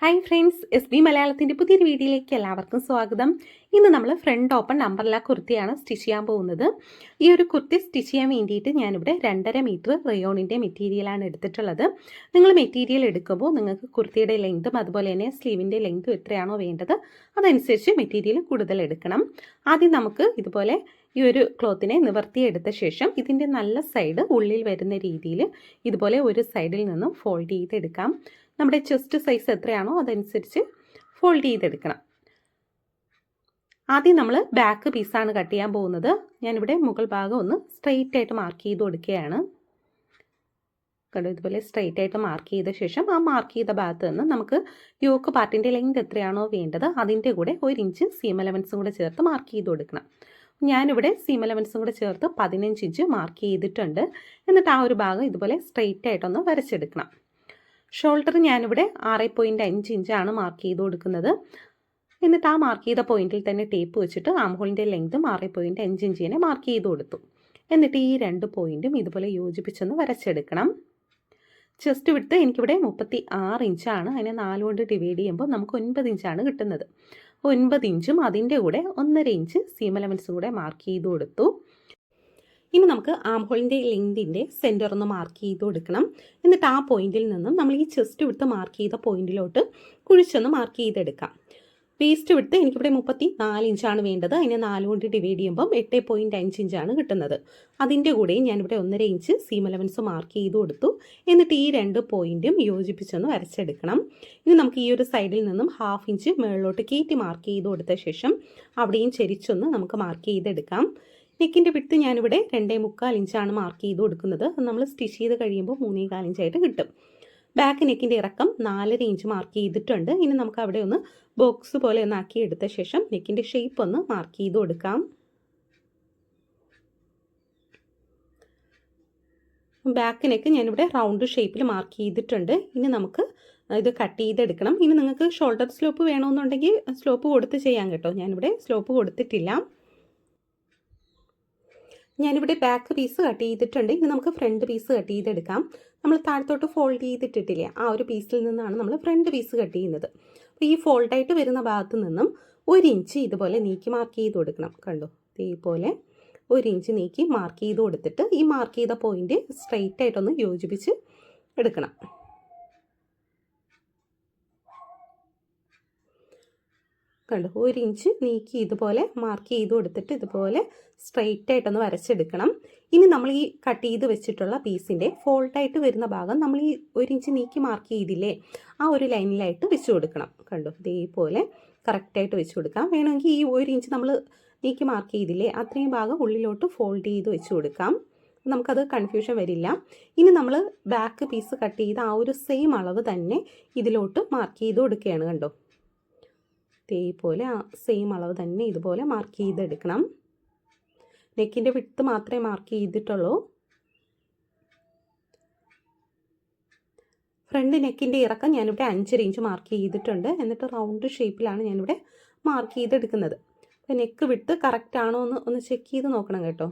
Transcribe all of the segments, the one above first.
Hi friends, S B മലയാളത്തിൻ്റെ പുതിയൊരു വീഡിയോയിലേക്ക് എല്ലാവർക്കും സ്വാഗതം. ഇന്ന് നമ്മൾ ഫ്രണ്ട് ഓപ്പൺ നമ്പർല കുർത്തിയാണ് സ്റ്റിച്ച് ചെയ്യാൻ പോകുന്നത്. ഈ ഒരു കുർത്തി സ്റ്റിച്ച് ചെയ്യാൻ വേണ്ടിയിട്ട് ഞാനിവിടെ 2.5 മീറ്റർ റയോണിൻ്റെ മെറ്റീരിയലാണ് എടുത്തിട്ടുള്ളത്. നിങ്ങൾ മെറ്റീരിയൽ എടുക്കുമ്പോൾ നിങ്ങൾക്ക് കുർത്തിയുടെ ലെങ്തും അതുപോലെ തന്നെ സ്ലീവിൻ്റെ ലെങ്തും എത്രയാണോ വേണ്ടത് അതനുസരിച്ച് മെറ്റീരിയൽ കൂടുതൽ എടുക്കണം. ആദ്യം നമുക്ക് ഇതുപോലെ ഈ ഒരു ക്ലോത്തിനെ നിവർത്തിയെടുത്ത ശേഷം ഇതിൻ്റെ നല്ല സൈഡ് ഉള്ളിൽ വരുന്ന രീതിയിൽ ഇതുപോലെ ഒരു സൈഡിൽ നിന്നും ഫോൾഡ് ചെയ്തെടുക്കാം. നമ്മുടെ ചെസ്റ്റ് സൈസ് എത്രയാണോ അതനുസരിച്ച് ഫോൾഡ് ചെയ്തെടുക്കണം. ആദ്യം നമ്മൾ ബാക്ക് പീസാണ് കട്ട് ചെയ്യാൻ പോകുന്നത്. ഞാനിവിടെ മുകൾ ഭാഗം ഒന്ന് സ്ട്രെയിറ്റ് ആയിട്ട് മാർക്ക് ചെയ്ത് കൊടുക്കുകയാണ്. കണ്ടോ, ഇതുപോലെ സ്ട്രെയിറ്റ് ആയിട്ട് മാർക്ക് ചെയ്ത ശേഷം ആ മാർക്ക് ചെയ്ത ഭാഗത്ത് നിന്ന് നമുക്ക് യോക്ക് പാർട്ടിൻ്റെ ലെങ്ത് എത്രയാണോ വേണ്ടത് അതിൻ്റെ കൂടെ 1 ഇഞ്ച് സീം അലവൻസും കൂടെ ചേർത്ത് മാർക്ക് ചെയ്ത് കൊടുക്കണം. ഞാനിവിടെ സീം അലവൻസും കൂടെ ചേർത്ത് 15 ഇഞ്ച് മാർക്ക് ചെയ്തിട്ടുണ്ട്. എന്നിട്ട് ആ ഒരു ഭാഗം ഇതുപോലെ സ്ട്രെയിറ്റ് ആയിട്ടൊന്ന് വരച്ചെടുക്കണം. ഷോൾഡർ ഞാനിവിടെ 6.5 ഇഞ്ചാണ് മാർക്ക് ചെയ്ത് കൊടുക്കുന്നത്. എന്നിട്ട് ആ മാർക്ക് ചെയ്ത പോയിന്റിൽ തന്നെ ടേപ്പ് വെച്ചിട്ട് ആം ഹോളിൻ്റെ ലെങ്തും 6.5 ഇഞ്ചിനെ മാർക്ക് ചെയ്ത് കൊടുത്തു. എന്നിട്ട് ഈ 2 പോയിന്റും ഇതുപോലെ യോജിപ്പിച്ചൊന്ന് വരച്ചെടുക്കണം. ചെസ്റ്റ് വിഡ്ത്ത് എനിക്കിവിടെ 36 ഇഞ്ചാണ്. അതിനെ 4 കൊണ്ട് ഡിവൈഡ് ചെയ്യുമ്പോൾ നമുക്ക് 9 ഇഞ്ചാണ് കിട്ടുന്നത്. 9 ഇഞ്ചും അതിൻ്റെ കൂടെ 1.5 ഇഞ്ച് സീം അലവൻസും കൂടെ മാർക്ക് ചെയ്ത് കൊടുത്തു. ഇനി നമുക്ക് ആം ഹോളിൻ്റെ ലെങ്തിൻ്റെ സെൻറ്റർ ഒന്ന് മാർക്ക് ചെയ്ത് കൊടുക്കണം. എന്നിട്ട് ആ പോയിന്റിൽ നിന്നും നമ്മൾ ഈ ചെസ്റ്റ് വിഡ്ത്ത് മാർക്ക് ചെയ്ത പോയിന്റിലോട്ട് കുഴിച്ചൊന്ന് മാർക്ക് ചെയ്തെടുക്കാം. വേസ്റ്റ് വിഡ്ത്ത് എനിക്കിവിടെ 34 ഇഞ്ചാണ് വേണ്ടത്. അതിനെ 4 കൊണ്ട് ഡിവൈഡ് ചെയ്യുമ്പം 8.5 ഇഞ്ചാണ് കിട്ടുന്നത്. അതിൻ്റെ കൂടെ ഞാനിവിടെ 1.5 ഇഞ്ച് സീം അലവൻസ് മാർക്ക് ചെയ്ത് കൊടുത്തു. എന്നിട്ട് ഈ 2 പോയിന്റും യോജിപ്പിച്ചൊന്ന് വരച്ചെടുക്കണം. ഇനി നമുക്ക് ഈ ഒരു സൈഡിൽ നിന്നും 1/2 ഇഞ്ച് മുകളിലോട്ട് കയറ്റി മാർക്ക് ചെയ്ത് കൊടുത്ത ശേഷം അവിടെയും ചെരിച്ചൊന്ന് നമുക്ക് മാർക്ക് ചെയ്തെടുക്കാം. നെക്കിൻ്റെ വിഡ്ത്ത് ഞാനിവിടെ 2.25 ഇഞ്ചാണ് മാർക്ക് ചെയ്ത് കൊടുക്കുന്നത്. നമ്മൾ സ്റ്റിച്ച് ചെയ്ത് കഴിയുമ്പോൾ 3.25 ഇഞ്ചായിട്ട് കിട്ടും. ബാക്ക് നെക്കിൻ്റെ ഇറക്കം 4.5 ഇഞ്ച് മാർക്ക് ചെയ്തിട്ടുണ്ട്. ഇനി നമുക്ക് അവിടെ ഒന്ന് ബോക്സ് പോലെ ഒന്ന് ആക്കി എടുത്ത ശേഷം നെക്കിൻ്റെ ഷേപ്പ് ഒന്ന് മാർക്ക് ചെയ്ത് കൊടുക്കാം. ബാക്ക് നെക്ക് ഞാനിവിടെ റൗണ്ട് ഷേപ്പിൽ മാർക്ക് ചെയ്തിട്ടുണ്ട്. ഇനി നമുക്ക് ഇത് കട്ട് ചെയ്തെടുക്കണം. ഇനി നിങ്ങൾക്ക് ഷോൾഡർ സ്ലോപ്പ് വേണമെന്നുണ്ടെങ്കിൽ സ്ലോപ്പ് കൊടുത്ത് ചെയ്യാം കേട്ടോ. ഞാനിവിടെ സ്ലോപ്പ് കൊടുത്തിട്ടില്ല. ഞാനിവിടെ ബാക്ക് പീസ് കട്ട് ചെയ്തിട്ടുണ്ട്. ഇനി നമുക്ക് ഫ്രണ്ട് പീസ് കട്ട് ചെയ്തെടുക്കാം. നമ്മൾ താഴത്തോട്ട് ഫോൾഡ് ചെയ്തിട്ടിട്ടില്ലേ, ആ ഒരു പീസിൽ നിന്നാണ് നമ്മൾ ഫ്രണ്ട് പീസ് കട്ട് ചെയ്യുന്നത്. അപ്പോൾ ഈ ഫോൾഡായിട്ട് വരുന്ന ഭാഗത്ത് നിന്നും 1 ഇഞ്ച് ഇതുപോലെ നീക്കി മാർക്ക് ചെയ്ത് കൊടുക്കണം. കണ്ടോ, ഇതേപോലെ 1 ഇഞ്ച് നീക്കി മാർക്ക് ചെയ്ത് കൊടുത്തിട്ട് ഈ മാർക്ക് ചെയ്ത പോയിന്റ് സ്ട്രെയിറ്റ് ആയിട്ടൊന്ന് യോജിപ്പിച്ച് എടുക്കണം. കണ്ടു, 1 ഇഞ്ച് നീക്കി ഇതുപോലെ മാർക്ക് ചെയ്ത് കൊടുത്തിട്ട് ഇതുപോലെ സ്ട്രെയിറ്റ് ആയിട്ടൊന്ന് വരച്ചെടുക്കണം. ഇനി നമ്മൾ ഈ കട്ട് ചെയ്ത് വെച്ചിട്ടുള്ള പീസിൻ്റെ ഫോൾട്ടായിട്ട് വരുന്ന ഭാഗം നമ്മൾ ഈ 1 ഇഞ്ച് നീക്കി മാർക്ക് ചെയ്തില്ലേ, ആ ഒരു ലൈനിലായിട്ട് വെച്ച് കൊടുക്കണം. കണ്ടു, ഇതേപോലെ കറക്റ്റായിട്ട് വെച്ച് കൊടുക്കാം. വേണമെങ്കിൽ ഈ 1 ഇഞ്ച് നമ്മൾ നീക്കി മാർക്ക് ചെയ്തില്ലേ, അത്രയും ഭാഗം ഉള്ളിലോട്ട് ഫോൾഡ് ചെയ്ത് വെച്ച് കൊടുക്കാം. നമുക്കത് കൺഫ്യൂഷൻ വരില്ല. ഇനി നമ്മൾ ബാക്ക് പീസ് കട്ട് ചെയ്ത ആ ഒരു സെയിം അളവ് തന്നെ ഇതിലോട്ട് മാർക്ക് ചെയ്ത് കൊടുക്കുകയാണ്. കണ്ടോ, ഇതേപോലെ ആ സെയിം അളവ് തന്നെ ഇതുപോലെ മാർക്ക് ചെയ്തെടുക്കണം. നെക്കിൻ്റെ വിഡ്ത്ത് മാത്രമേ മാർക്ക് ചെയ്തിട്ടുള്ളൂ. ഫ്രണ്ട് നെക്കിൻ്റെ ഇറക്കം ഞാനിവിടെ 5.5 ഇഞ്ച് മാർക്ക് ചെയ്തിട്ടുണ്ട്. എന്നിട്ട് റൗണ്ട് ഷേപ്പിലാണ് ഞാനിവിടെ മാർക്ക് ചെയ്തെടുക്കുന്നത്. അപ്പോൾ നെക്ക് വിഡ്ത്ത് കറക്റ്റ് ആണോ എന്ന് ഒന്ന് ചെക്ക് ചെയ്ത് നോക്കണം കേട്ടോ.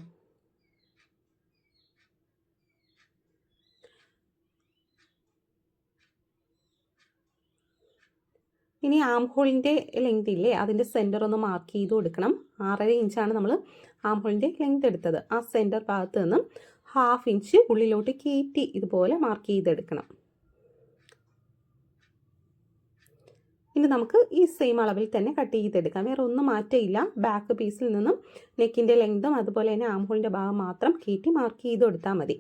ഇനി ആം ഹോളിൻ്റെ ലെങ്ത് ഇല്ലേ, അതിൻ്റെ സെൻറ്റർ ഒന്ന് മാർക്ക് ചെയ്ത് കൊടുക്കണം. 6.5 ഇഞ്ചാണ് നമ്മൾ ആം ഹോളിൻ്റെ ലെങ്ത് എടുത്തത്. ആ സെൻറ്റർ ഭാഗത്ത് നിന്നും 1/2 ഇഞ്ച് ഉള്ളിലോട്ട് കയറ്റി ഇതുപോലെ മാർക്ക് ചെയ്തെടുക്കണം. ഇനി നമുക്ക് ഈ സെയിം അളവിൽ തന്നെ കട്ട് ചെയ്തെടുക്കാം. വേറെ ഒന്നും മാറ്റമില്ല. ബാക്ക് പീസിൽ നിന്നും നെക്കിൻ്റെ ലെങ്തും അതുപോലെ തന്നെ ആം ഹോളിൻ്റെ ഭാഗം മാത്രം കയറ്റി മാർക്ക് ചെയ്ത് കൊടുത്താൽ മതി.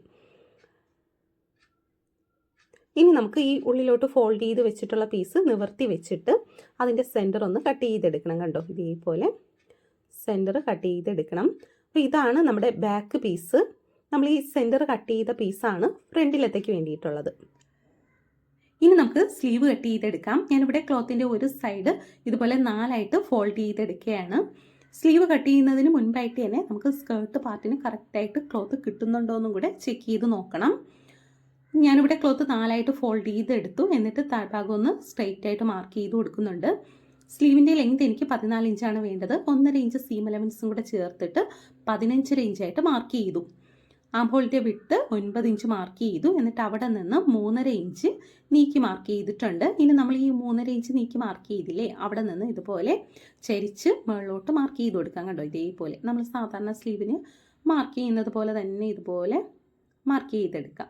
ഇനി നമുക്ക് ഈ ഉള്ളിലോട്ട് ഫോൾഡ് ചെയ്ത് വെച്ചിട്ടുള്ള പീസ് നിവർത്തി വെച്ചിട്ട് അതിൻ്റെ സെൻറ്റർ ഒന്ന് കട്ട് ചെയ്തെടുക്കണം. കണ്ടോ, ഇതേപോലെ സെൻറ്റർ കട്ട് ചെയ്തെടുക്കണം. അപ്പോൾ ഇതാണ് നമ്മുടെ ബാക്ക് പീസ്. നമ്മൾ ഈ സെൻറ്റർ കട്ട് ചെയ്ത പീസാണ് ഫ്രണ്ടിലത്തേക്ക് വേണ്ടിയിട്ടുള്ളത്. ഇനി നമുക്ക് സ്ലീവ് കട്ട് ചെയ്തെടുക്കാം. ഞാനിവിടെ ക്ലോത്തിൻ്റെ ഒരു സൈഡ് ഇതുപോലെ 4ആയിട്ട് ഫോൾഡ് ചെയ്തെടുക്കുകയാണ്. സ്ലീവ് കട്ട് ചെയ്യുന്നതിന് മുൻപായിട്ട് തന്നെ നമുക്ക് സ്കേർട്ട് പാർട്ടിന് കറക്റ്റായിട്ട് ക്ലോത്ത് കിട്ടുന്നുണ്ടോ എന്നും കൂടെ ചെക്ക് ചെയ്ത് നോക്കണം. ഞാനിവിടെ ക്ലോത്ത് 4ആയിട്ട് ഫോൾഡ് ചെയ്തെടുത്തു. എന്നിട്ട് താഴ്ഭാഗം ഒന്ന് സ്ട്രെയിറ്റ് ആയിട്ട് മാർക്ക് ചെയ്ത് കൊടുക്കുന്നുണ്ട്. സ്ലീവിൻ്റെ ലെങ്ത് എനിക്ക് 14 ഇഞ്ചാണ് വേണ്ടത്. 1.5 ഇഞ്ച് സീം അലവൻസും കൂടെ ചേർത്തിട്ട് 15.5 ഇഞ്ചായിട്ട് മാർക്ക് ചെയ്തു. ആംഹോളിൻ്റെ വിട്ട് 9 ഇഞ്ച് മാർക്ക് ചെയ്തു. എന്നിട്ട് അവിടെ നിന്ന് 3.5 ഇഞ്ച് നീക്കി മാർക്ക് ചെയ്തിട്ടുണ്ട്. ഇനി നമ്മൾ ഈ 3.5 ഇഞ്ച് നീക്കി മാർക്ക് ചെയ്തില്ലേ, അവിടെ നിന്ന് ഇതുപോലെ ചരിച്ച് മുകളിലോട്ട് മാർക്ക് ചെയ്ത് കൊടുക്കാം. കണ്ടോ, ഇതേപോലെ നമ്മൾ സാധാരണ സ്ലീവിന് മാർക്ക് ചെയ്യുന്നത് പോലെ തന്നെ ഇതുപോലെ മാർക്ക് ചെയ്തെടുക്കാം.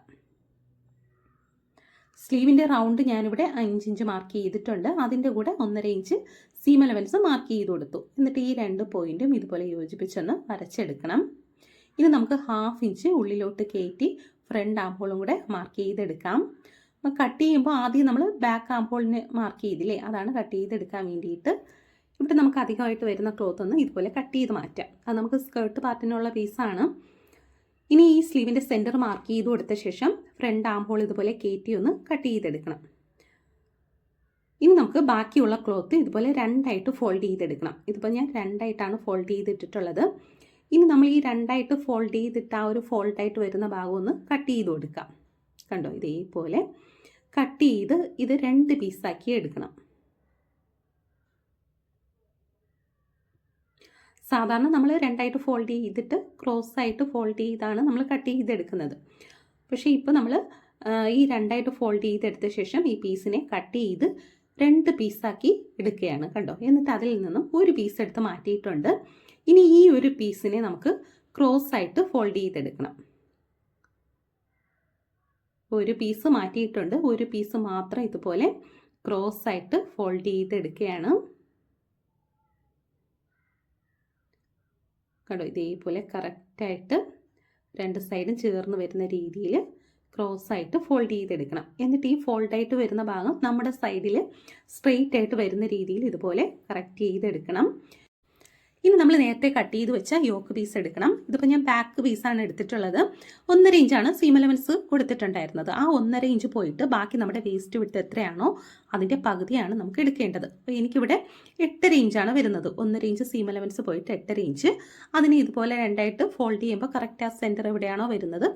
സ്ലീവിൻ്റെ റൗണ്ട് ഞാനിവിടെ 5 ഇഞ്ച് മാർക്ക് ചെയ്തിട്ടുണ്ട്. അതിൻ്റെ കൂടെ 1.5 ഇഞ്ച് സീം അലവൻസ് മാർക്ക് ചെയ്ത് കൊടുത്തു. എന്നിട്ട് ഈ 2 പോയിൻറ്റും ഇതുപോലെ യോജിപ്പിച്ചൊന്ന് വരച്ചെടുക്കണം. ഇനി നമുക്ക് 1/2 ഇഞ്ച് ഉള്ളിലോട്ട് കയറ്റി ഫ്രണ്ട് ആംഹോളും കൂടെ മാർക്ക് ചെയ്തെടുക്കാം. അപ്പോൾ കട്ട് ചെയ്യുമ്പോൾ ആദ്യം നമ്മൾ ബാക്ക് ആംഹോളിന് മാർക്ക് ചെയ്തില്ലേ, അതാണ് കട്ട് ചെയ്തെടുക്കാൻ വേണ്ടിയിട്ട്. ഇവിടെ നമുക്ക് അധികമായിട്ട് വരുന്ന ക്ലോത്ത് ഒന്ന് ഇതുപോലെ കട്ട് ചെയ്ത് മാറ്റാം. അത് നമുക്ക് സ്കേർട്ട് പാർട്ടിനുള്ള പീസാണ്. ഇനി ഈ സ്ലീവിൻ്റെ സെൻറ്റർ മാർക്ക് ചെയ്ത് കൊടുത്ത ശേഷം ഫ്രണ്ട് ആംഹോൾ ഇതുപോലെ കയറ്റി ഒന്ന് കട്ട് ചെയ്തെടുക്കണം. ഇനി നമുക്ക് ബാക്കിയുള്ള ക്ലോത്ത് ഇതുപോലെ 2ആയിട്ട് ഫോൾഡ് ചെയ്തെടുക്കണം. ഇതിപ്പോൾ ഞാൻ 2ആയിട്ടാണ് ഫോൾഡ് ചെയ്തിട്ടുള്ളത്. ഇനി നമ്മൾ ഈ 2ആയിട്ട് ഫോൾഡ് ചെയ്തിട്ട് ആ ഒരു ഫോൾഡായിട്ട് വരുന്ന ഭാഗം ഒന്ന് കട്ട് ചെയ്ത് കൊടുക്കാം. കണ്ടോ, ഇതേപോലെ കട്ട് ചെയ്ത് ഇത് 2 പീസാക്കി എടുക്കണം. സാധാരണ നമ്മൾ 2ആയിട്ട് ഫോൾഡ് ചെയ്തിട്ട് ക്രോസ് ആയിട്ട് ഫോൾഡ് ചെയ്താണ് നമ്മൾ കട്ട് ചെയ്തെടുക്കുന്നത്. പക്ഷേ ഇപ്പോൾ നമ്മൾ ഈ 2ആയിട്ട് ഫോൾഡ് ചെയ്തെടുത്ത ശേഷം ഈ പീസിനെ കട്ട് ചെയ്ത് 2 പീസാക്കി എടുക്കുകയാണ്. കണ്ടോ, എന്നിട്ട് അതിൽ നിന്നും ഒരു പീസ് എടുത്ത് മാറ്റിയിട്ടുണ്ട്. ഇനി ഈ ഒരു പീസിനെ നമുക്ക് ക്രോസ് ആയിട്ട് ഫോൾഡ് ചെയ്തെടുക്കണം. ഒരു പീസ് മാറ്റിയിട്ടുണ്ട്, ഒരു പീസ് മാത്രം ഇതുപോലെ ക്രോസ് ആയിട്ട് ഫോൾഡ് ചെയ്തെടുക്കുകയാണ്. കണ്ടോ, ഇതേപോലെ കറക്റ്റായിട്ട് 2 സൈഡും ചേർന്ന് വരുന്ന രീതിയിൽ ക്രോസ് ആയിട്ട് ഫോൾഡ് ചെയ്തെടുക്കണം. എന്നിട്ട് ഈ ഫോൾഡായിട്ട് വരുന്ന ഭാഗം നമ്മുടെ സൈഡിൽ സ്ട്രെയിറ്റ് ആയിട്ട് വരുന്ന രീതിയിൽ ഇതുപോലെ കറക്റ്റ് ചെയ്തെടുക്കണം. ഇനി നമ്മൾ നേരത്തെ കട്ട് ചെയ്ത് വെച്ച യോക്ക് പീസ് എടുക്കണം. ഇതിപ്പോൾ ഞാൻ ബാക്ക് പീസാണ് എടുത്തിട്ടുള്ളത്. 1.5 ഇഞ്ചാണ് സീം അലവൻസ് കൊടുത്തിട്ടുണ്ടായിരുന്നത്. ആ 1.5 ഇഞ്ച് പോയിട്ട് ബാക്കി നമ്മുടെ വേസ്റ്റ് വിട്ട് എത്രയാണോ അതിൻ്റെ പകുതിയാണ് നമുക്ക് എടുക്കേണ്ടത്. അപ്പോൾ എനിക്കിവിടെ 8.5 ഇഞ്ചാണ് വരുന്നത്. 1.5 ഇഞ്ച് സീം അലവൻസ് പോയിട്ട് 8.5 ഇഞ്ച്. അതിന് ഇതുപോലെ 2ആയിട്ട് ഫോൾഡ് ചെയ്യുമ്പോൾ കറക്റ്റ് ആ സെൻറ്റർ എവിടെയാണോ വരുന്നത്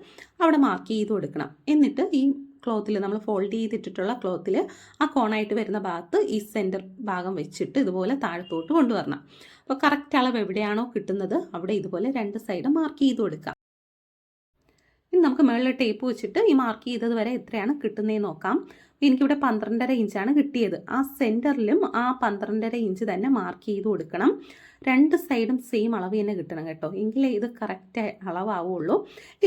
അവിടെ മാർക്ക് ചെയ്ത് കൊടുക്കണം. എന്നിട്ട് ഈ ക്ലോത്തിൽ നമ്മൾ ഫോൾഡ് ചെയ്തിട്ടുള്ള ക്ലോത്തിൽ ആ കോണായിട്ട് വരുന്ന ഭാഗത്ത് ഈ സെൻറ്റർ ഭാഗം വെച്ചിട്ട് ഇതുപോലെ താഴത്തോട്ട് കൊണ്ടുവരണം. അപ്പോൾ കറക്റ്റ് അളവ് എവിടെയാണോ കിട്ടുന്നത് അവിടെ ഇതുപോലെ 2 സൈഡ് മാർക്ക് ചെയ്ത് കൊടുക്കാം. ഇനി നമുക്ക് മുകളിൽ ടേപ്പ് വെച്ചിട്ട് ഈ മാർക്ക് ചെയ്തത് വരെ എത്രയാണ് കിട്ടുന്നതെന്ന് നോക്കാം. എനിക്കിവിടെ 12.5 ഇഞ്ചാണ് കിട്ടിയത്. ആ സെൻറ്ററിലും ആ 12.5 ഇഞ്ച് തന്നെ മാർക്ക് ചെയ്ത് കൊടുക്കണം. 2 സൈഡും സെയിം അളവ് തന്നെ കിട്ടണം കേട്ടോ, എങ്കിലേ ഇത് കറക്റ്റ് അളവാവുള്ളൂ.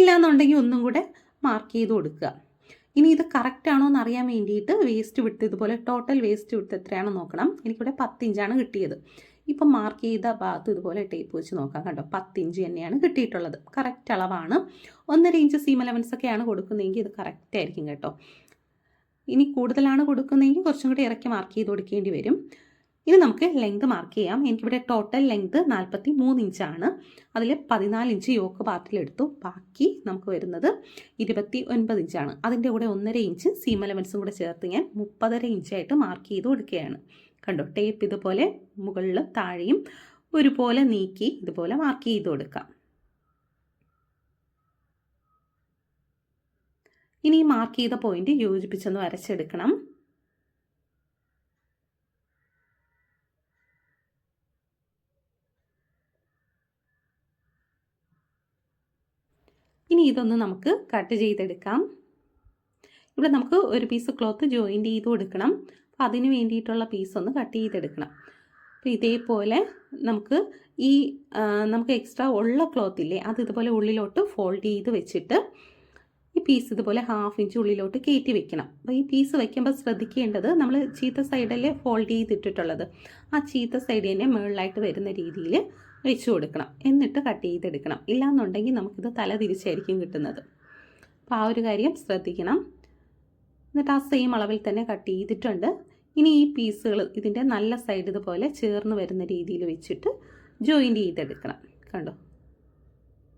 ഇല്ലാന്നുണ്ടെങ്കിൽ ഒന്നും കൂടെ മാർക്ക് ചെയ്ത് കൊടുക്കുക. ഇനി ഇത് കറക്റ്റ് ആണോ എന്ന് അറിയാൻ വേണ്ടിയിട്ട് വേസ്റ്റ് വിട്ട് ഇതുപോലെ ടോട്ടൽ വേസ്റ്റ് വിട്ട് എത്രയാണെന്ന് നോക്കണം. എനിക്കിവിടെ 10 ഇഞ്ചാണ് കിട്ടിയത്. ഇപ്പം മാർക്ക് ചെയ്ത ഭാഗത്ത് ഇതുപോലെ ടേപ്പ് വെച്ച് നോക്കാം. കണ്ടോ, 10 ഇഞ്ച് തന്നെയാണ് കിട്ടിയിട്ടുള്ളത്. കറക്റ്റ് അളവാണ്. 1.5 ഇഞ്ച് സീം അലവൻസ് ഒക്കെയാണ് കൊടുക്കുന്നതെങ്കിൽ ഇത് കറക്റ്റ് ആയിരിക്കും കേട്ടോ. ഇനി കൂടുതലാണ് കൊടുക്കുന്നതെങ്കിൽ കുറച്ചും കൂടി ഇറക്കി മാർക്ക് ചെയ്ത് കൊടുക്കേണ്ടി വരും. ഇനി നമുക്ക് ലെങ്ത് മാർക്ക് ചെയ്യാം. എനിക്കിവിടെ ടോട്ടൽ ലെങ്ത് 43 ഇഞ്ചാണ്. അതിൽ 14 ഇഞ്ച് യോക്ക് പാർട്ടിലെടുത്തു. ബാക്കി നമുക്ക് വരുന്നത് 29 ഇഞ്ചാണ്. അതിൻ്റെ കൂടെ 1.5 ഇഞ്ച് സീം അലവൻസും കൂടെ ചേർത്ത് ഞാൻ 30.5 ഇഞ്ചായിട്ട് മാർക്ക് ചെയ്ത് കൊടുക്കുകയാണ്. കണ്ടോ, ടേപ്പ് ഇതുപോലെ മുകളിൽ താഴെയും ഒരുപോലെ നീക്കി ഇതുപോലെ മാർക്ക് ചെയ്ത് കൊടുക്കാം. ഇനി മാർക്ക് ചെയ്ത പോയിന്റ് യോജിപ്പിച്ചൊന്ന് വരച്ചെടുക്കണം. ഇനി ഇതൊന്ന് നമുക്ക് കട്ട് ചെയ്തെടുക്കാം. ഇവിടെ നമുക്ക് ഒരു പീസ് ക്ലോത്ത് ജോയിൻറ്റ് ചെയ്ത് കൊടുക്കണം. അപ്പോൾ അതിന് വേണ്ടിയിട്ടുള്ള പീസ് ഒന്ന് കട്ട് ചെയ്തെടുക്കണം. അപ്പോൾ ഇതേപോലെ നമുക്ക് നമുക്ക് എക്സ്ട്രാ ഉള്ള ക്ലോത്ത് ഇല്ലേ, അത് ഇതുപോലെ ഉള്ളിലോട്ട് ഫോൾഡ് ചെയ്ത് വെച്ചിട്ട് ഈ പീസ് ഇതുപോലെ 1/2 ഇഞ്ച് ഉള്ളിലോട്ട് കയറ്റി വെക്കണം. അപ്പോൾ ഈ പീസ് വയ്ക്കുമ്പോൾ ശ്രദ്ധിക്കേണ്ടത്, നമ്മൾ ചീത്ത സൈഡല്ലേ ഫോൾഡ് ചെയ്തിട്ടുള്ളത്, ആ ചീത്ത സൈഡ് തന്നെ മുകളിലായിട്ട് വരുന്ന രീതിയിൽ വെച്ച് കൊടുക്കണം. എന്നിട്ട് കട്ട് ചെയ്തെടുക്കണം. ഇല്ലാന്നുണ്ടെങ്കിൽ നമുക്കിത് തല തിരിച്ചായിരിക്കും കിട്ടുന്നത്. അപ്പോൾ ആ ഒരു കാര്യം ശ്രദ്ധിക്കണം. എന്നിട്ട് ആ സെയിം അളവിൽ തന്നെ കട്ട് ചെയ്തിട്ടുണ്ട്. ഇനി ഈ പീസുകൾ ഇതിൻ്റെ നല്ല സൈഡ് ഇതുപോലെ ചേർന്ന് വരുന്ന രീതിയിൽ വെച്ചിട്ട് ജോയിൻറ്റ് ചെയ്തെടുക്കണം. കണ്ടോ,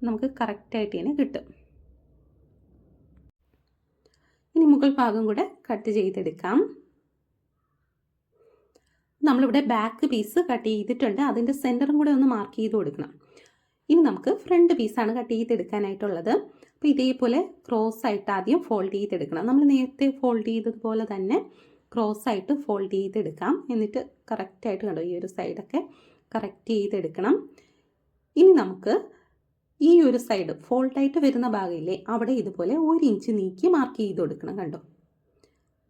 നമുക്ക് കറക്റ്റായിട്ട് തന്നെ കിട്ടും. ഇനി മുകൾ ഭാഗം കൂടെ കട്ട് ചെയ്തെടുക്കാം. നമ്മളിവിടെ ബാക്ക് പീസ് കട്ട് ചെയ്തിട്ടുണ്ട്. അതിൻ്റെ സെൻറ്ററും കൂടെ ഒന്ന് മാർക്ക് ചെയ്ത് കൊടുക്കണം. ഇനി നമുക്ക് ഫ്രണ്ട് പീസാണ് കട്ട് ചെയ്തെടുക്കാനായിട്ടുള്ളത്. അപ്പോൾ ഇതേപോലെ ക്രോസ് ആയിട്ട് ആദ്യം ഫോൾഡ് ചെയ്തെടുക്കണം. നമ്മൾ നേരത്തെ ഫോൾഡ് ചെയ്തതുപോലെ തന്നെ ക്രോസ് ആയിട്ട് ഫോൾഡ് ചെയ്തെടുക്കാം. എന്നിട്ട് കറക്റ്റായിട്ട് കണ്ടോ, ഈ ഒരു സൈഡൊക്കെ കറക്റ്റ് ചെയ്തെടുക്കണം. ഇനി നമുക്ക് ഈ ഒരു സൈഡ് ഫോൾഡായിട്ട് വരുന്ന ഭാഗമില്ലേ അവിടെ ഇതുപോലെ 1 ഇഞ്ച് നീക്കി മാർക്ക് ചെയ്ത് കൊടുക്കണം. കണ്ടോ,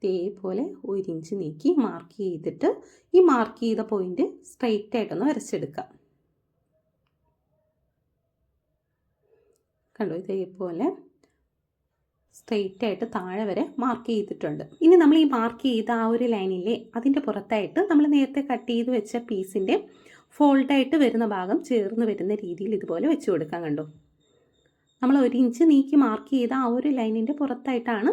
ഇതേപോലെ 1 ഇഞ്ച് നീക്കി മാർക്ക് ചെയ്തിട്ട് ഈ മാർക്ക് ചെയ്ത പോയിന്റ് സ്ട്രെയിറ്റ് ആയിട്ടൊന്ന് വരച്ചെടുക്കാം. കണ്ടോ, ഇതേപോലെ സ്ട്രെയിറ്റ് ആയിട്ട് താഴെ വരെ മാർക്ക് ചെയ്തിട്ടുണ്ട്. ഇനി നമ്മൾ ഈ മാർക്ക് ചെയ്ത ആ ഒരു ലൈനിലെ അതിൻ്റെ പുറത്തായിട്ട് നമ്മൾ നേരത്തെ കട്ട് ചെയ്ത് വെച്ച പീസിൻ്റെ ഫോൾഡായിട്ട് വരുന്ന ഭാഗം ചേർന്ന് വരുന്ന രീതിയിൽ ഇതുപോലെ വെച്ച് കൊടുക്കാം. കണ്ടോ, നമ്മൾ 1 ഇഞ്ച് നീക്കി മാർക്ക് ചെയ്ത ആ ഒരു ലൈനിൻ്റെ പുറത്തായിട്ടാണ്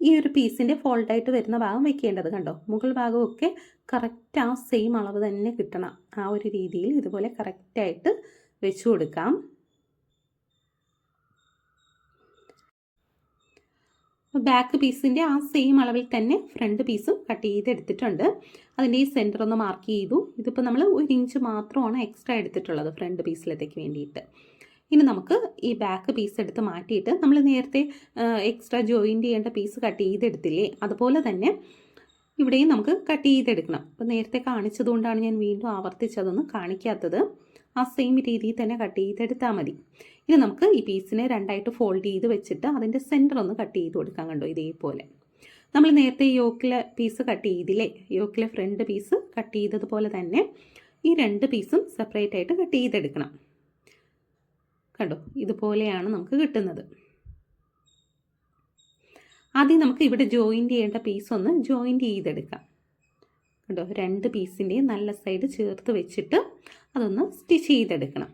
ഈ ഒരു പീസിൻ്റെ ഫോൾഡായിട്ട് വരുന്ന ഭാഗം വെക്കേണ്ടത്. കണ്ടോ, മുകൾ ഭാഗമൊക്കെ കറക്റ്റ് ആ സെയിം അളവ് തന്നെ കിട്ടണം. ആ ഒരു രീതിയിൽ ഇതുപോലെ കറക്റ്റായിട്ട് വെച്ച് കൊടുക്കാം. ബാക്ക് പീസിൻ്റെ ആ സെയിം അളവിൽ തന്നെ ഫ്രണ്ട് പീസും കട്ട് ചെയ്തെടുത്തിട്ടുണ്ട്. അതിൻ്റെ ഈ സെൻറ്റർ ഒന്ന് മാർക്ക് ചെയ്തു. ഇതിപ്പോൾ നമ്മൾ 1 ഇഞ്ച് മാത്രമാണ് എക്സ്ട്രാ എടുത്തിട്ടുള്ളത് ഫ്രണ്ട് പീസിലത്തേക്ക് വേണ്ടിയിട്ട്. ഇനി നമുക്ക് ഈ ബാക്ക് പീസ് എടുത്ത് മാറ്റിയിട്ട് നമ്മൾ നേരത്തെ എക്സ്ട്രാ ജോയിൻറ്റ് ചെയ്യേണ്ട പീസ് കട്ട് ചെയ്തെടുത്തില്ലേ, അതുപോലെ തന്നെ ഇവിടെയും നമുക്ക് കട്ട് ചെയ്തെടുക്കണം. അപ്പോൾ നേരത്തെ കാണിച്ചതുകൊണ്ടാണ് ഞാൻ വീണ്ടും ആവർത്തിച്ചതൊന്നും കാണിക്കാത്തത്. ആ സെയിം രീതിയിൽ തന്നെ കട്ട് ചെയ്തെടുത്താൽ മതി. ഇനി നമുക്ക് ഈ പീസിനെ രണ്ടായിട്ട് ഫോൾഡ് ചെയ്ത് വെച്ചിട്ട് അതിൻ്റെ സെൻറ്റർ ഒന്ന് കട്ട് ചെയ്ത് കൊടുക്കാം. കണ്ടോ, ഇതേപോലെ നമ്മൾ നേരത്തെ യോക്കിലെ പീസ് കട്ട് ചെയ്തില്ലേ, യോക്കിലെ ഫ്രണ്ട് പീസ് കട്ട് ചെയ്തതുപോലെ തന്നെ ഈ 2 പീസും സെപ്പറേറ്റ് ആയിട്ട് കട്ട് ചെയ്തെടുക്കണം. കണ്ടോ, ഇതുപോലെയാണ് നമുക്ക് കിട്ടുന്നത്. ആദ്യം നമുക്ക് ഇവിടെ ജോയിൻറ്റ് ചെയ്യേണ്ട പീസ് ഒന്ന് ജോയിൻറ്റ് ചെയ്തെടുക്കാം. കണ്ടോ, 2 പീസിൻ്റെയും നല്ല സൈഡ് ചേർത്ത് വെച്ചിട്ട് അതൊന്ന് സ്റ്റിച്ച് ചെയ്തെടുക്കണം.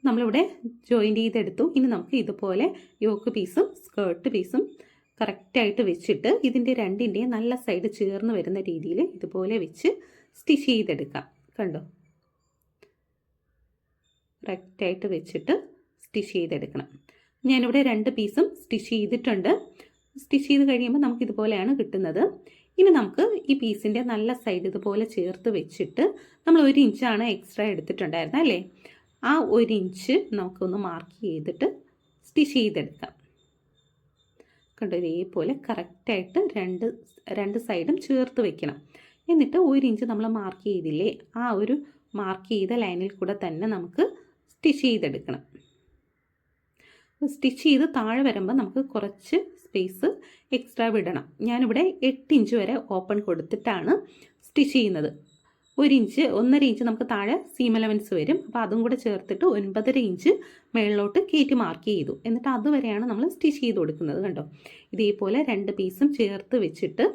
നമ്മളിവിടെ ജോയിൻറ്റ് ചെയ്തെടുത്തു. ഇനി നമുക്ക് ഇതുപോലെ യോക്ക് പീസും സ്കേർട്ട് പീസും കറക്റ്റായിട്ട് വെച്ചിട്ട് ഇതിൻ്റെ 2ൻ്റെയും നല്ല സൈഡ് ചേർന്ന് വരുന്ന രീതിയിൽ ഇതുപോലെ വെച്ച് സ്റ്റിച്ച് ചെയ്തെടുക്കാം. കണ്ടോ, കറക്റ്റായിട്ട് വെച്ചിട്ട് സ്റ്റിച്ച് ചെയ്തെടുക്കണം. ഞാനിവിടെ 2 പീസും സ്റ്റിച്ച് ചെയ്തിട്ടുണ്ട്. സ്റ്റിച്ച് ചെയ്ത് കഴിയുമ്പോൾ നമുക്ക് ഇതുപോലെയാണ് കിട്ടുന്നത്. ഇനി നമുക്ക് ഈ പീസിൻ്റെ നല്ല സൈഡ് ഇതുപോലെ ചേർത്ത് വെച്ചിട്ട് നമ്മൾ 1 ഇഞ്ചാണ് എക്സ്ട്രാ എടുത്തിട്ടുണ്ടായിരുന്നത് അല്ലേ, ആ 1 ഇഞ്ച് നമുക്കൊന്ന് മാർക്ക് ചെയ്തിട്ട് സ്റ്റിച്ച് ചെയ്തെടുക്കാം. കണ്ടോ, ഇതേപോലെ കറക്റ്റായിട്ട് രണ്ട് സൈഡും ചേർത്ത് വെക്കണം. എന്നിട്ട് 1 ഇഞ്ച് നമ്മൾ മാർക്ക് ചെയ്തില്ലേ, ആ ഒരു മാർക്ക് ചെയ്ത ലൈനിൽ കൂടെ തന്നെ നമുക്ക് സ്റ്റിച്ച് ചെയ്തെടുക്കണം. സ്റ്റിച്ച് ചെയ്ത് താഴെ വരുമ്പോൾ നമുക്ക് കുറച്ച് സ്പേസ് എക്സ്ട്രാ വിടണം. ഞാനിവിടെ 8 ഇഞ്ച് വരെ ഓപ്പൺ കൊടുത്തിട്ടാണ് സ്റ്റിച്ച് ചെയ്യുന്നത്. 1 ഇഞ്ച് 1.5 ഇഞ്ച് നമുക്ക് താഴെ സീം അലവൻസ് വരും. അപ്പോൾ അതും കൂടെ ചേർത്തിട്ട് 9.5 ഇഞ്ച് മേളിലോട്ട് കയറ്റി മാർക്ക് ചെയ്തു. എന്നിട്ട് അതുവരെയാണ് നമ്മൾ സ്റ്റിച്ച് ചെയ്ത് കൊടുക്കുന്നത്. കണ്ടോ, ഇതേപോലെ 2 പീസും ചേർത്ത് വെച്ചിട്ട്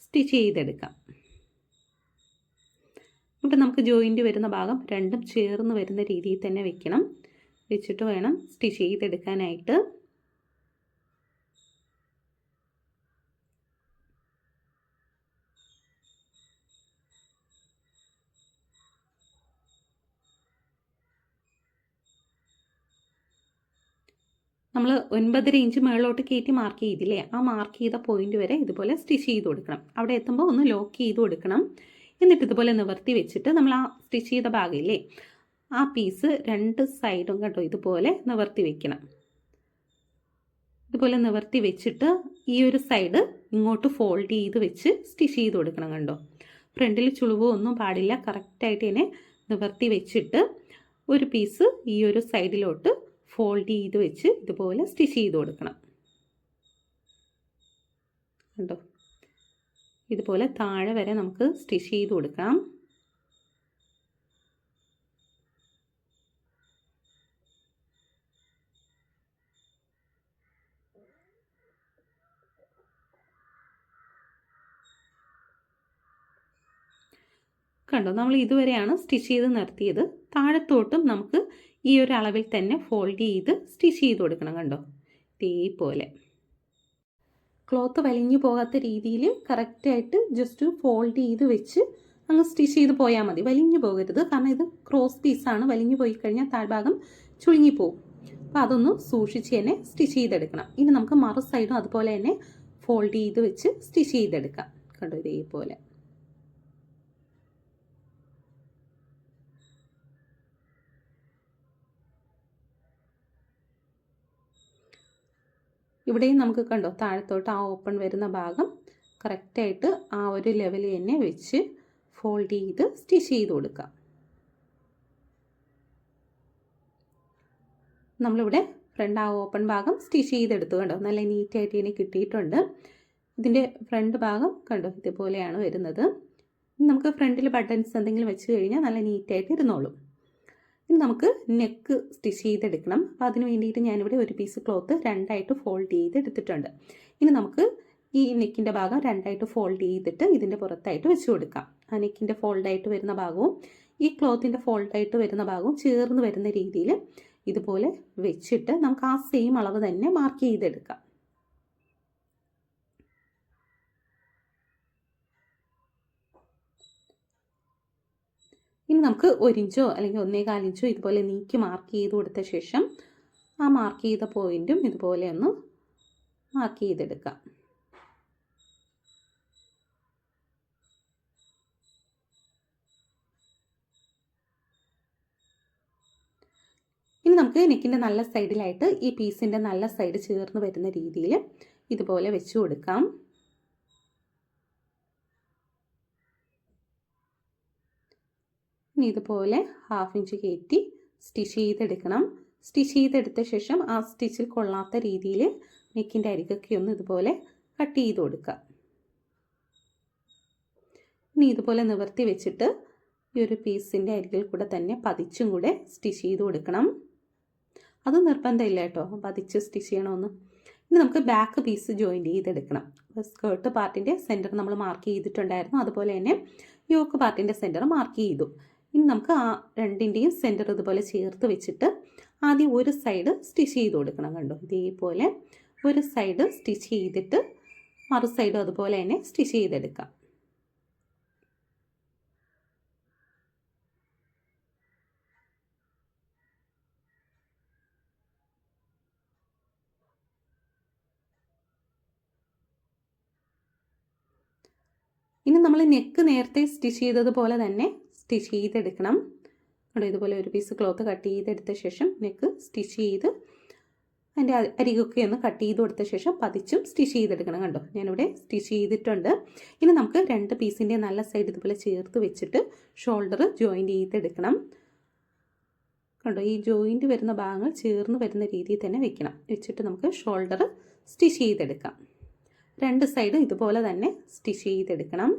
സ്റ്റിച്ച് ചെയ്തെടുക്കാം. ഇവിടെ നമുക്ക് ജോയിൻറ്റ് വരുന്ന ഭാഗം രണ്ടും ചേർന്ന് വരുന്ന രീതിയിൽ തന്നെ വെക്കണം. വെച്ചിട്ട് വേണം സ്റ്റിച്ച് ചെയ്തെടുക്കാനായിട്ട്. നമ്മൾ 9.5 ഇഞ്ച് മുകളിലോട്ട് കയറ്റി മാർക്ക് ചെയ്തില്ലേ, ആ മാർക്ക് ചെയ്ത പോയിന്റ് വരെ ഇതുപോലെ സ്റ്റിച്ച് ചെയ്ത് കൊടുക്കണം. അവിടെ എത്തുമ്പോൾ ഒന്ന് ലോക്ക് ചെയ്ത് കൊടുക്കണം. എന്നിട്ട് ഇതുപോലെ നിവർത്തി വെച്ചിട്ട് നമ്മൾ ആ സ്റ്റിച്ച് ചെയ്ത ഭാഗമില്ലേ, ആ പീസ് 2 സൈഡും കേട്ടോ ഇതുപോലെ നിവർത്തി വെക്കണം. ഇതുപോലെ നിവർത്തി വെച്ചിട്ട് ഈ ഒരു സൈഡ് ഇങ്ങോട്ട് ഫോൾഡ് ചെയ്ത് വെച്ച് സ്റ്റിച്ച് ചെയ്ത് കൊടുക്കണം. കണ്ടോ, ഫ്രണ്ടിൽ ചുളിവോ ഒന്നും പാടില്ല. കറക്റ്റായിട്ട് ഇതിനെ നിവർത്തി വെച്ചിട്ട് ഒരു പീസ് ഈ ഒരു സൈഡിലോട്ട് ഫോൾഡ് ചെയ്ത് വെച്ച് ഇതുപോലെ സ്റ്റിച്ച് ചെയ്ത് കൊടുക്കണം. കണ്ടോ, ഇതുപോലെ താഴെ വരെ നമുക്ക് സ്റ്റിച്ച് ചെയ്ത് കൊടുക്കാം. കണ്ടോ, നമ്മൾ ഇതുവരെയാണ് സ്റ്റിച്ച് ചെയ്ത് നിർത്തിയത്. താഴത്തോട്ടും നമുക്ക് ഈ ഒരു അളവിൽ തന്നെ ഫോൾഡ് ചെയ്ത് സ്റ്റിച്ച് ചെയ്ത് കൊടുക്കണം. കണ്ടോ, ഇതേപോലെ ക്ലോത്ത് വലിഞ്ഞു പോകാത്ത രീതിയിൽ കറക്റ്റായിട്ട് ജസ്റ്റ് ഫോൾഡ് ചെയ്ത് വെച്ച് അങ്ങ് സ്റ്റിച്ച് ചെയ്ത് പോയാൽ മതി. വലിഞ്ഞു പോകരുത്, കാരണം ഇത് ക്രോസ് പീസാണ്. വലിഞ്ഞു പോയി കഴിഞ്ഞാൽ താഴ്ഭാഗം ചുളുങ്ങിപ്പോവും. അപ്പോൾ അതൊന്ന് സൂക്ഷിച്ച് തന്നെ സ്റ്റിച്ച് ചെയ്തെടുക്കണം. ഇനി നമുക്ക് മറു സൈഡും അതുപോലെ തന്നെ ഫോൾഡ് ചെയ്ത് വെച്ച് സ്റ്റിച്ച് ചെയ്തെടുക്കാം. കണ്ടോ, ഇതേപോലെ ഇവിടെയും നമുക്ക് കണ്ടോ താഴത്തോട്ട് ആ ഓപ്പൺ വരുന്ന ഭാഗം കറക്റ്റായിട്ട് ആ ഒരു ലെവലിൽ തന്നെ വെച്ച് ഫോൾഡ് ചെയ്ത് സ്റ്റിച്ച് ചെയ്ത് കൊടുക്കാം. നമ്മളിവിടെ ഫ്രണ്ട് ആ ഓപ്പൺ ഭാഗം സ്റ്റിച്ച് ചെയ്തെടുത്തു. കണ്ടോ, നല്ല നീറ്റായിട്ട് ഇനി കിട്ടിയിട്ടുണ്ട്. ഇതിൻ്റെ ഫ്രണ്ട് ഭാഗം കണ്ടോ ഇതുപോലെയാണ് വരുന്നത്. നമുക്ക് ഫ്രണ്ടിൽ ബട്ടൺസ് എന്തെങ്കിലും വെച്ച് കഴിഞ്ഞാൽ നല്ല നീറ്റായിട്ട് ഇരുന്നോളും. ഇനി നമുക്ക് നെക്ക് സ്റ്റിച്ച് ചെയ്തെടുക്കണം. അപ്പോൾ അതിന് വേണ്ടിയിട്ട് ഞാനിവിടെ ഒരു പീസ് ക്ലോത്ത് രണ്ടായിട്ട് ഫോൾഡ് ചെയ്തെടുത്തിട്ടുണ്ട്. ഇനി നമുക്ക് ഈ നെക്കിൻ്റെ ഭാഗം രണ്ടായിട്ട് ഫോൾഡ് ചെയ്തിട്ട് ഇതിൻ്റെ പുറത്തായിട്ട് വെച്ച് കൊടുക്കാം. ആ നെക്കിൻ്റെ ഫോൾഡായിട്ട് വരുന്ന ഭാഗവും ഈ ക്ലോത്തിൻ്റെ ഫോൾഡായിട്ട് വരുന്ന ഭാഗവും ചേർന്ന് വരുന്ന രീതിയിൽ ഇതുപോലെ വെച്ചിട്ട് നമുക്ക് ആ സെയിം അളവ് തന്നെ മാർക്ക് ചെയ്തെടുക്കാം. ഇനി നമുക്ക് 1 ഇഞ്ചോ അല്ലെങ്കിൽ 1.25 ഇഞ്ചോ ഇതുപോലെ നീക്കി മാർക്ക് ചെയ്ത് കൊടുത്ത ശേഷം ആ മാർക്ക് ചെയ്ത പോയിൻറ്റും ഇതുപോലെ ഒന്ന് മാർക്ക് ചെയ്തെടുക്കാം. ഇനി നമുക്ക് നെക്കിൻ്റെ നല്ല സൈഡിലായിട്ട് ഈ പീസിൻ്റെ നല്ല സൈഡ് ചേർന്ന് വരുന്ന രീതിയിൽ ഇതുപോലെ വെച്ച് കൊടുക്കാം. ഇനി ഇതുപോലെ 1/2 ഇഞ്ച് കയറ്റി സ്റ്റിച്ച് ചെയ്തെടുക്കണം. സ്റ്റിച്ച് ചെയ്തെടുത്ത ശേഷം ആ സ്റ്റിച്ചിൽ കൊള്ളാത്ത രീതിയിൽ നെക്കിൻ്റെ അരികൊക്കെ ഒന്ന് ഇതുപോലെ കട്ട് ചെയ്ത് കൊടുക്കുക. ഇനി ഇതുപോലെ നിവർത്തി വെച്ചിട്ട് ഈ ഒരു പീസിൻ്റെ അരികിൽ കൂടെ തന്നെ പതിച്ചും കൂടെ സ്റ്റിച്ച് ചെയ്ത് കൊടുക്കണം. അത് നിർബന്ധമില്ല കേട്ടോ, പതിച്ച് സ്റ്റിച്ച് ചെയ്യണമെന്ന്. ഇനി നമുക്ക് ബാക്ക് പീസ് ജോയിൻറ്റ് ചെയ്തെടുക്കണം. സ്കേർട്ട് പാർട്ടിൻ്റെ സെൻറ്റർ നമ്മൾ മാർക്ക് ചെയ്തിട്ടുണ്ടായിരുന്നു, അതുപോലെ തന്നെ യോക്ക് പാർട്ടിൻ്റെ സെൻറ്റർ മാർക്ക് ചെയ്തു. ഇനി നമുക്ക് ആ രണ്ടിൻ്റെയും സെൻറ്റർ ഇതുപോലെ ചേർത്ത് വെച്ചിട്ട് ആദ്യം ഒരു സൈഡ് സ്റ്റിച്ച് ചെയ്ത് കൊടുക്കണം. കണ്ടോ, ഇതേപോലെ ഒരു സൈഡ് സ്റ്റിച്ച് ചെയ്തിട്ട് മറു സൈഡും അതുപോലെ തന്നെ സ്റ്റിച്ച് ചെയ്തെടുക്കാം. ഇനി നമ്മൾ നെക്ക് നേരത്തെ സ്റ്റിച്ച് ചെയ്തതുപോലെ തന്നെ സ്റ്റിച്ച് ചെയ്തെടുക്കണം. കണ്ടോ, ഇതുപോലെ ഒരു പീസ് ക്ലോത്ത് കട്ട് ചെയ്തെടുത്ത ശേഷം നെക്ക് സ്റ്റിച്ച് ചെയ്ത് അതിൻ്റെ അരികൊക്കെ ഒന്ന് കട്ട് ചെയ്ത് കൊടുത്ത ശേഷം പതിച്ചും സ്റ്റിച്ച് ചെയ്തെടുക്കണം. കണ്ടോ, ഞാനിവിടെ സ്റ്റിച്ച് ചെയ്തിട്ടുണ്ട്. ഇനി നമുക്ക് രണ്ട് പീസിൻ്റെ നല്ല സൈഡ് ഇതുപോലെ ചേർത്ത് വെച്ചിട്ട് ഷോൾഡർ ജോയിൻറ്റ് ചെയ്തെടുക്കണം. കണ്ടോ, ഈ ജോയിൻറ്റ് വരുന്ന ഭാഗങ്ങൾ ചേർന്ന് വരുന്ന രീതിയിൽ തന്നെ വെക്കണം. വെച്ചിട്ട് നമുക്ക് ഷോൾഡർ സ്റ്റിച്ച് ചെയ്തെടുക്കാം. രണ്ട് സൈഡും ഇതുപോലെ തന്നെ സ്റ്റിച്ച് ചെയ്തെടുക്കണം.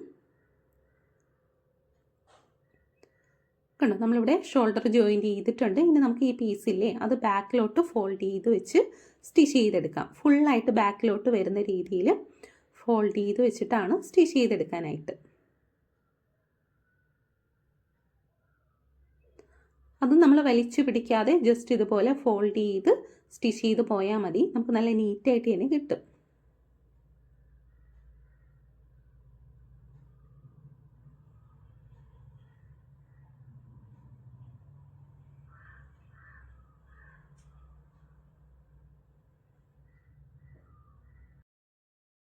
കണ്ടോ, നമ്മളിവിടെ ഷോൾഡർ ജോയിൻറ്റ് ചെയ്തിട്ടുണ്ട്. ഇനി നമുക്ക് ഈ പീസില്ലേ അത് ബാക്കിലോട്ട് ഫോൾഡ് ചെയ്ത് വെച്ച് സ്റ്റിച്ച് ചെയ്തെടുക്കാം. ഫുള്ളായിട്ട് ബാക്കിലോട്ട് വരുന്ന രീതിയിൽ ഫോൾഡ് ചെയ്ത് വെച്ചിട്ടാണ് സ്റ്റിച്ച് ചെയ്തെടുക്കാനായിട്ട്. അത് നമ്മൾ വലിച്ചു പിടിക്കാതെ ജസ്റ്റ് ഇതുപോലെ ഫോൾഡ് ചെയ്ത് സ്റ്റിച്ച് ചെയ്ത് പോയാൽ മതി. നമുക്ക് നല്ല നീറ്റായിട്ട് തന്നെ കിട്ടും.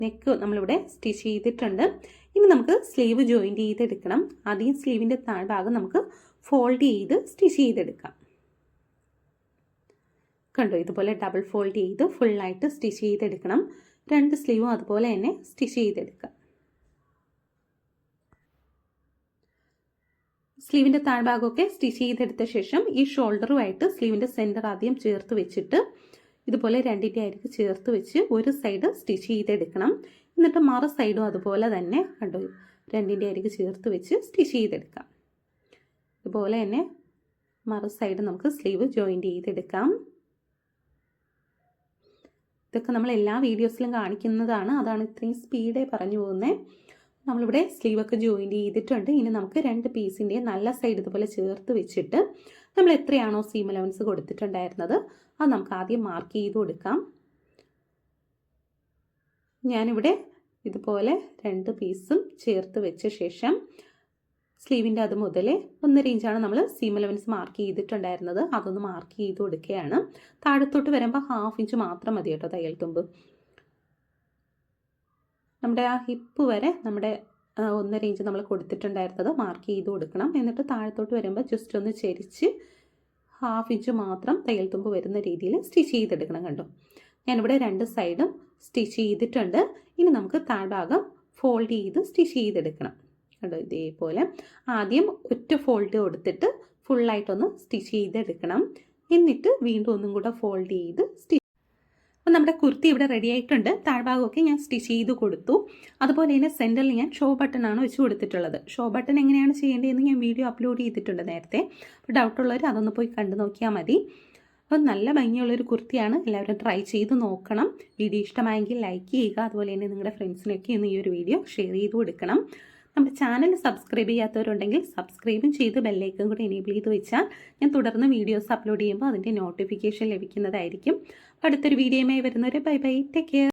നെക്ക് നമ്മളിവിടെ സ്റ്റിച്ച് ചെയ്തിട്ടുണ്ട്. ഇനി നമുക്ക് സ്ലീവ് ജോയിൻറ്റ് ചെയ്തെടുക്കണം. ആദ്യം സ്ലീവിൻ്റെ താഴ്ഭാഗം നമുക്ക് ഫോൾഡ് ചെയ്ത് സ്റ്റിച്ച് ചെയ്തെടുക്കാം. കണ്ടോ, ഇതുപോലെ ഡബിൾ ഫോൾഡ് ചെയ്ത് ഫുള്ളായിട്ട് സ്റ്റിച്ച് ചെയ്തെടുക്കണം. രണ്ട് സ്ലീവും അതുപോലെ തന്നെ സ്റ്റിച്ച് ചെയ്തെടുക്കാം. സ്ലീവിൻ്റെ താഴ്ഭാഗമൊക്കെ സ്റ്റിച്ച് ചെയ്തെടുത്ത ശേഷം ഈ ഷോൾഡറുമായിട്ട് സ്ലീവിൻ്റെ സെൻറ്റർ ആദ്യം ചേർത്ത് വെച്ചിട്ട് ഇതുപോലെ രണ്ടിൻ്റെ അരിക് ചേർത്ത് വെച്ച് ഒരു സൈഡ് സ്റ്റിച്ച് ചെയ്തെടുക്കണം. എന്നിട്ട് മറു സൈഡും അതുപോലെ തന്നെ കണ്ടോ രണ്ടിൻ്റെ അരിക് ചേർത്ത് വെച്ച് സ്റ്റിച്ച് ചെയ്തെടുക്കാം. ഇതുപോലെ തന്നെ മറു സൈഡ് നമുക്ക് സ്ലീവ് ജോയിൻറ്റ് ചെയ്തെടുക്കാം. ഇതൊക്കെ നമ്മൾ എല്ലാ വീഡിയോസിലും കാണിക്കുന്നതാണ്, അതാണ് ഇത്രയും സ്പീഡേ പറഞ്ഞു പോകുന്നത്. നമ്മളിവിടെ സ്ലീവൊക്കെ ജോയിൻറ്റ് ചെയ്തിട്ടുണ്ട്. ഇനി നമുക്ക് രണ്ട് പീസിൻ്റെ നല്ല സൈഡ് ഇതുപോലെ ചേർത്ത് വെച്ചിട്ട് നമ്മൾ എത്രയാണോ സീം അലവൻസ് കൊടുത്തിട്ടുണ്ടായിരുന്നത് അത് നമുക്ക് ആദ്യം മാർക്ക് ചെയ്ത് കൊടുക്കാം. ഞാനിവിടെ ഇതുപോലെ രണ്ട് പീസും ചേർത്ത് വെച്ച ശേഷം സ്ലീവിൻ്റെ അത് മുതൽ 1.5 ഇഞ്ചാണ് നമ്മൾ സീം അലവൻസ് മാർക്ക് ചെയ്തിട്ടുണ്ടായിരുന്നത്, അതൊന്ന് മാർക്ക് ചെയ്ത് കൊടുക്കുകയാണ്. താഴത്തോട്ട് വരുമ്പോൾ 1/2 ഇഞ്ച് മാത്രം മതി കേട്ടോ തയ്യൽ തുമ്പ്. നമ്മുടെ ആ ഹിപ്പ് വരെ നമ്മുടെ 1.5 ഇഞ്ച് നമ്മൾ കൊടുത്തിട്ടുണ്ടായിരുന്നത് മാർക്ക് ചെയ്ത് കൊടുക്കണം. എന്നിട്ട് താഴത്തോട്ട് വരുമ്പോൾ ജസ്റ്റ് ഒന്ന് ചെരിച്ച് 1/2 ഇഞ്ച് മാത്രം തയ്യൽ തുമ്പ് വരുന്ന രീതിയിൽ സ്റ്റിച്ച് ചെയ്തെടുക്കണം. കണ്ടോ, ഞാനിവിടെ രണ്ട് സൈഡും സ്റ്റിച്ച് ചെയ്തിട്ടുണ്ട്. ഇനി നമുക്ക് താഴ്ഭാഗം ഫോൾഡ് ചെയ്ത് സ്റ്റിച്ച് ചെയ്തെടുക്കണം. കണ്ടോ, ഇതേപോലെ ആദ്യം ഒറ്റ ഫോൾഡ് കൊടുത്തിട്ട് ഫുള്ളായിട്ടൊന്ന് സ്റ്റിച്ച് ചെയ്തെടുക്കണം. എന്നിട്ട് വീണ്ടും ഒന്നും കൂടെ ഫോൾഡ് ചെയ്ത് സ്റ്റിച്ച്. അപ്പോൾ നമ്മുടെ കുർത്തി ഇവിടെ റെഡി ആയിട്ടുണ്ട്. താഴ്ഭാഗമൊക്കെ ഞാൻ സ്റ്റിച്ച് ചെയ്ത് കൊടുത്തു. അതുപോലെ തന്നെ സെൻറ്ററിൽ ഞാൻ ഷോ ബട്ടണാണ് വെച്ച് കൊടുത്തിട്ടുള്ളത്. ഷോ ബട്ടൺ എങ്ങനെയാണ് ചെയ്യേണ്ടതെന്ന് ഞാൻ വീഡിയോ അപ്ലോഡ് ചെയ്തിട്ടുണ്ട് നേരത്തെ. അപ്പോൾ ഡൗട്ടുള്ളവർ അതൊന്ന് പോയി കണ്ടു നോക്കിയാൽ മതി. അപ്പോൾ നല്ല ഭംഗിയുള്ളൊരു കുർത്തിയാണ്. എല്ലാവരും ട്രൈ ചെയ്ത് നോക്കണം. വീഡിയോ ഇഷ്ടമായെങ്കിൽ ലൈക്ക് ചെയ്യുക. അതുപോലെ തന്നെ നിങ്ങളുടെ ഫ്രണ്ട്സിനൊക്കെ ഇന്ന് ഈ ഒരു വീഡിയോ ഷെയർ ചെയ്ത് കൊടുക്കണം. നമ്മുടെ ചാനൽ സബ്സ്ക്രൈബ് ചെയ്യാത്തവരുണ്ടെങ്കിൽ സബ്സ്ക്രൈബും ചെയ്ത് ബെല്ലൈക്കൺ കൂടി എനേബിൾ ചെയ്ത് വെച്ചാൽ ഞാൻ തുടർന്ന് വീഡിയോസ് അപ്ലോഡ് ചെയ്യുമ്പോൾ അതിൻ്റെ നോട്ടിഫിക്കേഷൻ ലഭിക്കുന്നതായിരിക്കും. അടുത്തൊരു വീഡിയോയുമായി വരുന്നവരെ ബൈ ബൈ, ടേക്ക് കെയർ.